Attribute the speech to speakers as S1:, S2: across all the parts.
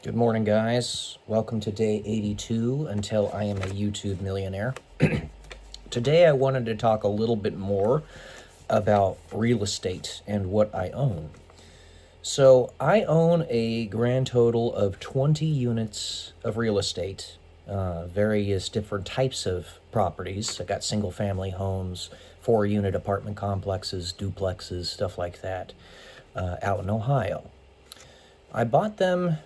S1: Good morning, guys. Welcome to day 82 until I am a YouTube millionaire. Today I wanted to talk a little bit more about real estate and what I own. So I own a grand total of 20 units of real estate, various different types of properties. I got single family homes, 4-unit apartment complexes, duplexes, stuff like that, out in Ohio. I bought them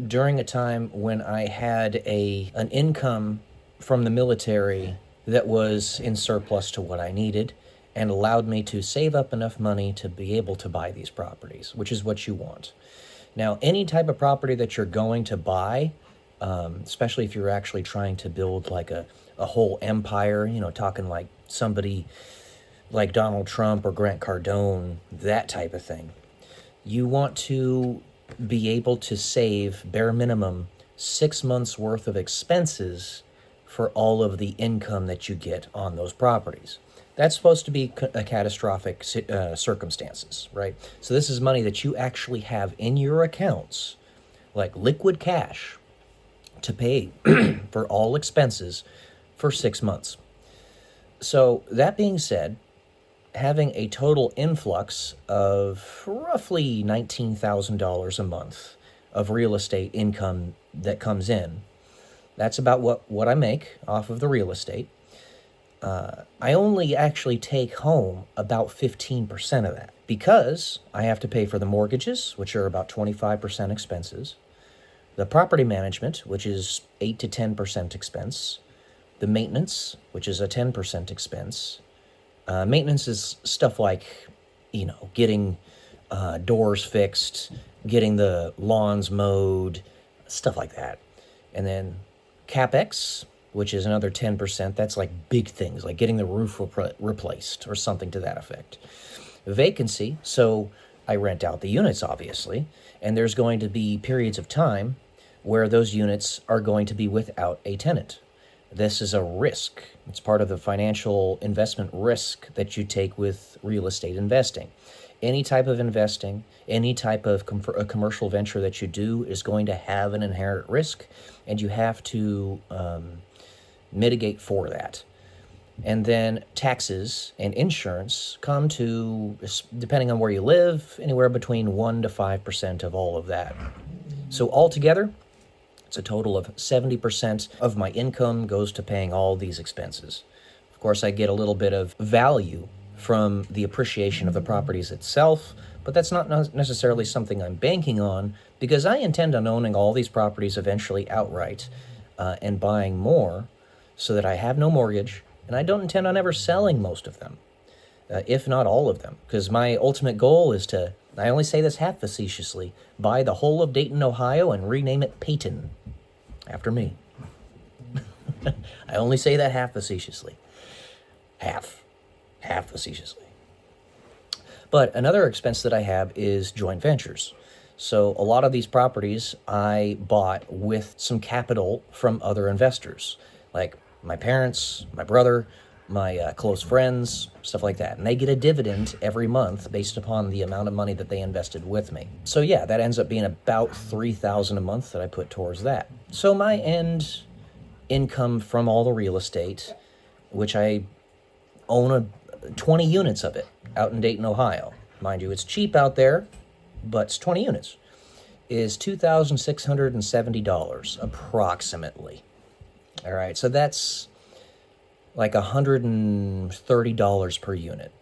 S1: during a time when I had an income from the military that was in surplus to what I needed and allowed me to save up enough money to be able to buy these properties, which is what you want. Now, any type of property that you're going to buy, especially if you're actually trying to build like a whole empire, talking like somebody like Donald Trump or Grant Cardone, that type of thing, you want to be able to save bare minimum 6 months worth of expenses for all of the income that you get on those properties. That's supposed to be a catastrophic circumstances, right? So this is money that you actually have in your accounts, like liquid cash, to pay for all expenses for 6 months. So that being said, having a total influx of roughly $19,000 a month of real estate income that comes in. That's about what I make off of the real estate. I only actually take home about 15% of that because I have to pay for the mortgages, which are about 25% expenses, the property management, which is 8 to 10% expense, the maintenance, which is a 10% expense. Maintenance is stuff like, getting doors fixed, getting the lawns mowed, stuff like that. And then CapEx, which is another 10%. That's like big things, like getting the roof replaced or something to that effect. Vacancy, so I rent out the units, obviously, and there's going to be periods of time where those units are going to be without a tenant. This is a risk. It's part of the financial investment risk that you take with real estate investing. Any type of investing, any type of a commercial venture that you do is going to have an inherent risk, and you have to mitigate for that. And then taxes and insurance come to, depending on where you live, anywhere between 1 to 5% of all of that. So altogether, it's a total of 70% of my income goes to paying all these expenses. Of course, I get a little bit of value from the appreciation of the properties itself, but that's not necessarily something I'm banking on because I intend on owning all these properties eventually outright and buying more so that I have no mortgage, and I don't intend on ever selling most of them, if not all of them, because my ultimate goal is to, I only say this half facetiously, buy the whole of Dayton, Ohio and rename it Payton, after me. I only say that half facetiously. Half facetiously. But another expense that I have is joint ventures. So a lot of these properties I bought with some capital from other investors, like my parents, my brother, my close friends, stuff like that. And they get a dividend every month based upon the amount of money that they invested with me. So yeah, that ends up being about $3,000 a month that I put towards that. So my end income from all the real estate, which I own 20 units of it out in Dayton, Ohio. Mind you, it's cheap out there, but it's 20 units, is $2,670 approximately. All right, so that's like $130 per unit.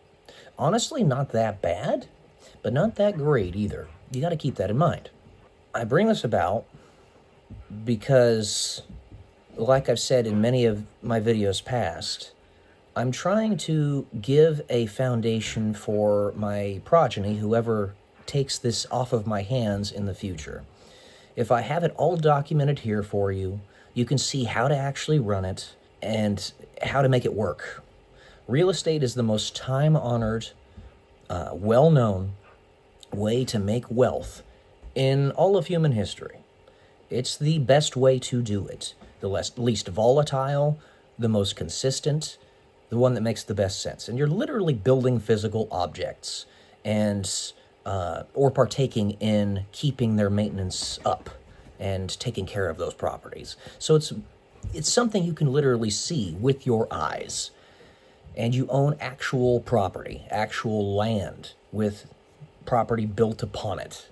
S1: Honestly, not that bad, but not that great either. You got to keep that in mind. I bring this about because, like I've said in many of my videos past, I'm trying to give a foundation for my progeny, whoever takes this off of my hands in the future. If I have it all documented here for you, you can see how to actually run it and how to make it work. Real estate is the most time-honored, well-known way to make wealth in all of human history. It's the best way to do it. The least volatile, the most consistent, the one that makes the best sense. And you're literally building physical objects and or partaking in keeping their maintenance up and taking care of those properties. So it's something you can literally see with your eyes. And you own actual property, actual land with property built upon it.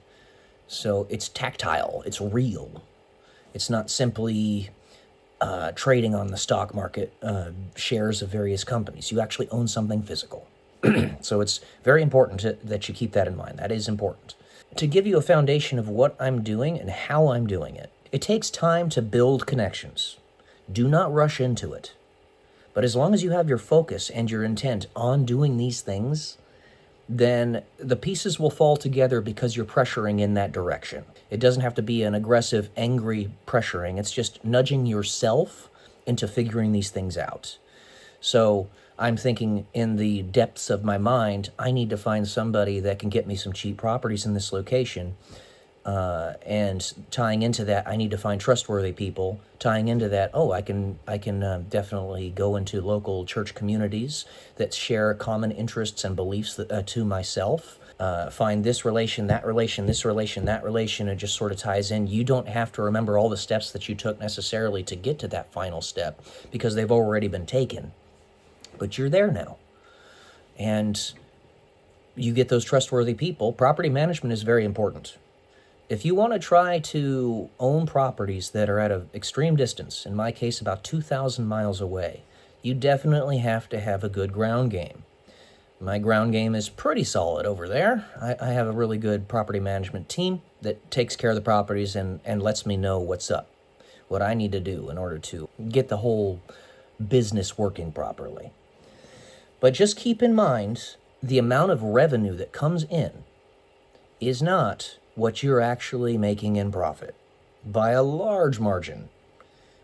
S1: So it's tactile, it's real. It's not simply trading on the stock market shares of various companies. You actually own something physical. So it's very important that you keep that in mind. That is important. To give you a foundation of what I'm doing and how I'm doing it, it takes time to build connections. Do not rush into it. But as long as you have your focus and your intent on doing these things, then the pieces will fall together because you're pressuring in that direction. It doesn't have to be an aggressive, angry pressuring. It's just nudging yourself into figuring these things out. So I'm thinking in the depths of my mind, I need to find somebody that can get me some cheap properties in this location. And tying into that, I need to find trustworthy people. Tying into that, I can definitely go into local church communities that share common interests and beliefs to myself. Find this relation, that relation, this relation, that relation. It just sort of ties in. You don't have to remember all the steps that you took necessarily to get to that final step because they've already been taken. But you're there now. And you get those trustworthy people. Property management is very important. If you want to try to own properties that are at an extreme distance, in my case about 2,000 miles away, you definitely have to have a good ground game. My ground game is pretty solid over there. I have a really good property management team that takes care of the properties and lets me know what's up, what I need to do in order to get the whole business working properly. But just keep in mind, the amount of revenue that comes in is not what you're actually making in profit by a large margin.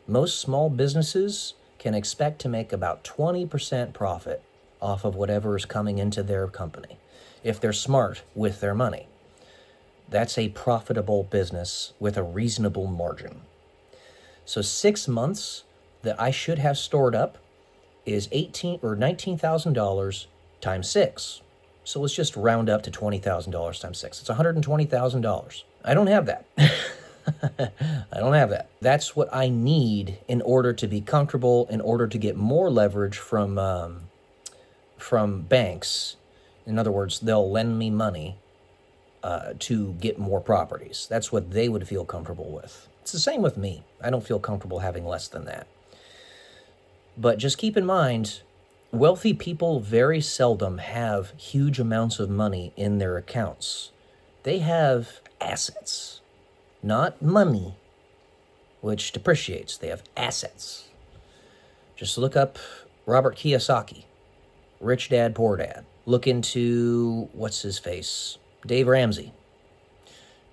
S1: Most small businesses can expect to make about 20% profit off of whatever is coming into their company if they're smart with their money. That's a profitable business with a reasonable margin. So 6 months that I should have stored up is $19,000 times 6. So let's just round up to $20,000 times 6. It's $120,000. I don't have that. I don't have that. That's what I need in order to be comfortable, in order to get more leverage from banks. In other words, they'll lend me money to get more properties. That's what they would feel comfortable with. It's the same with me. I don't feel comfortable having less than that. But just keep in mind, wealthy people very seldom have huge amounts of money in their accounts. They have assets, not money, which depreciates. They have assets. Just look up Robert Kiyosaki, Rich Dad, Poor Dad. Look into, what's his face? Dave Ramsey.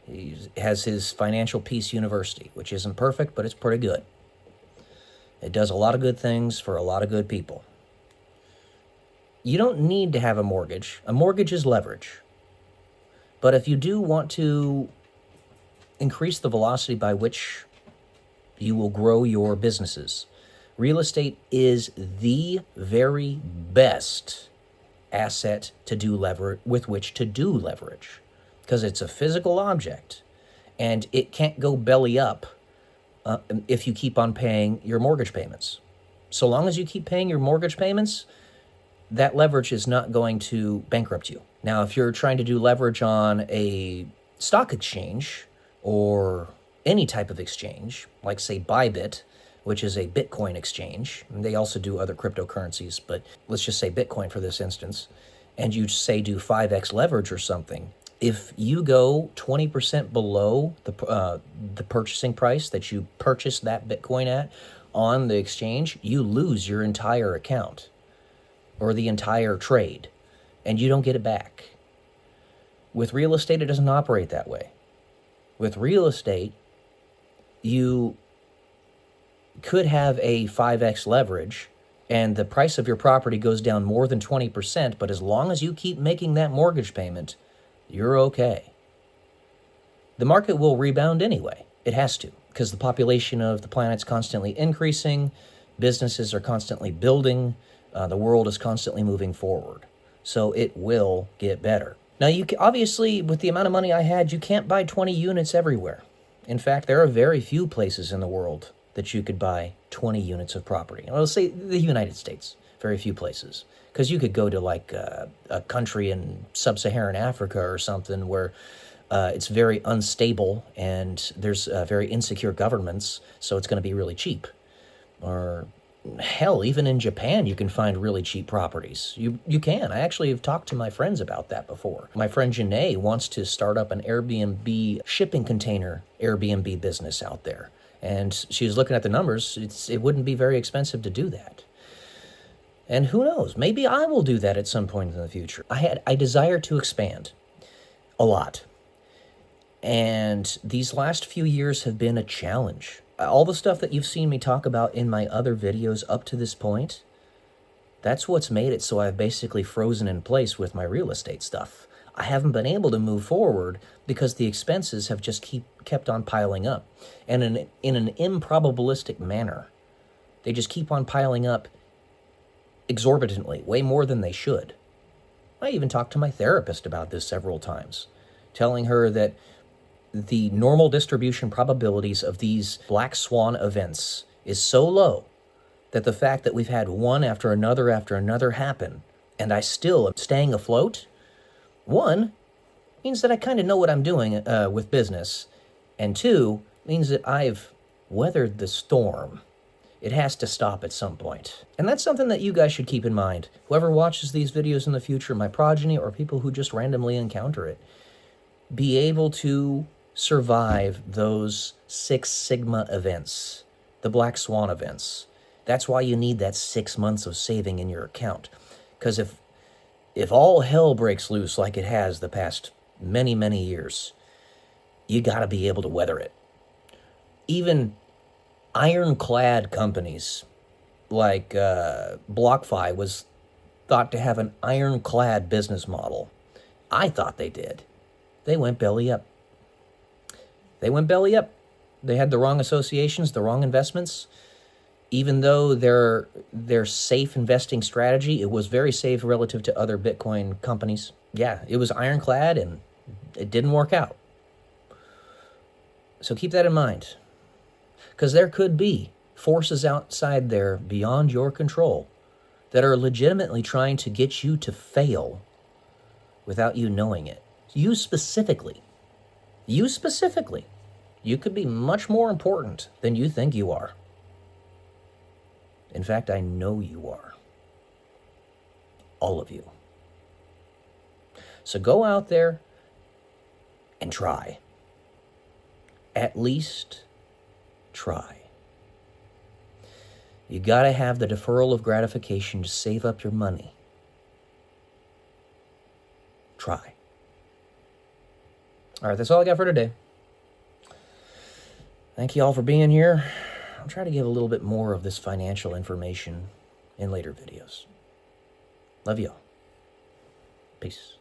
S1: He has his Financial Peace University, which isn't perfect, but it's pretty good. It does a lot of good things for a lot of good people. You don't need to have a mortgage. A mortgage is leverage. But if you do want to increase the velocity by which you will grow your businesses, real estate is the very best asset to do with which to do leverage, because it's a physical object and it can't go belly up if you keep on paying your mortgage payments. So long as you keep paying your mortgage payments, that leverage is not going to bankrupt you. Now, if you're trying to do leverage on a stock exchange or any type of exchange, like say Bybit, which is a Bitcoin exchange, and they also do other cryptocurrencies, but let's just say Bitcoin for this instance, and you say do 5x leverage or something, if you go 20% below the purchasing price that you purchased that Bitcoin at on the exchange, you lose your entire account or the entire trade, and you don't get it back. With real estate, it doesn't operate that way. With real estate, you could have a 5x leverage and the price of your property goes down more than 20%, but as long as you keep making that mortgage payment, you're okay. The market will rebound anyway. It has to, because the population of the planet's constantly increasing, businesses are constantly building, the world is constantly moving forward. So it will get better. Now, obviously, with the amount of money I had, you can't buy 20 units everywhere. In fact, there are very few places in the world that you could buy 20 units of property. Well, let's say the United States, very few places. Because you could go to like a country in sub-Saharan Africa or something where it's very unstable and there's very insecure governments, so it's going to be really cheap. Or hell, even in Japan, you can find really cheap properties. You can. I actually have talked to my friends about that before. My friend Janae wants to start up an Airbnb shipping container Airbnb business out there. And she was looking at the numbers. It wouldn't be very expensive to do that. And who knows, maybe I will do that at some point in the future. I desire to expand a lot. And these last few years have been a challenge. All the stuff that you've seen me talk about in my other videos up to this point, that's what's made it so I've basically frozen in place with my real estate stuff. I haven't been able to move forward because the expenses have just kept on piling up. And in an improbabilistic manner. They just keep on piling up exorbitantly, way more than they should. I even talked to my therapist about this several times, telling her that the normal distribution probabilities of these black swan events is so low that the fact that we've had one after another happen, and I still am staying afloat, one, means that I kind of know what I'm doing with business, and two, means that I've weathered the storm. It has to stop at some point. And that's something that you guys should keep in mind. Whoever watches these videos in the future, my progeny or people who just randomly encounter it, be able to survive those 6 Sigma events, the Black Swan events. That's why you need that 6 months of saving in your account. Because if all hell breaks loose like it has the past many, many years, you got to be able to weather it. Even ironclad companies like BlockFi was thought to have an ironclad business model. I thought they did. They went belly up. They went belly up. They had the wrong associations, the wrong investments. Even though their safe investing strategy, it was very safe relative to other Bitcoin companies. Yeah, it was ironclad and it didn't work out. So keep that in mind. Because there could be forces outside there beyond your control that are legitimately trying to get you to fail without you knowing it. You specifically, you could be much more important than you think you are. In fact, I know you are. All of you. So go out there and try. At least try. You gotta have the deferral of gratification to save up your money. Try. All right, that's all I got for today. Thank you all for being here. I'll try to give a little bit more of this financial information in later videos. Love you all. Peace.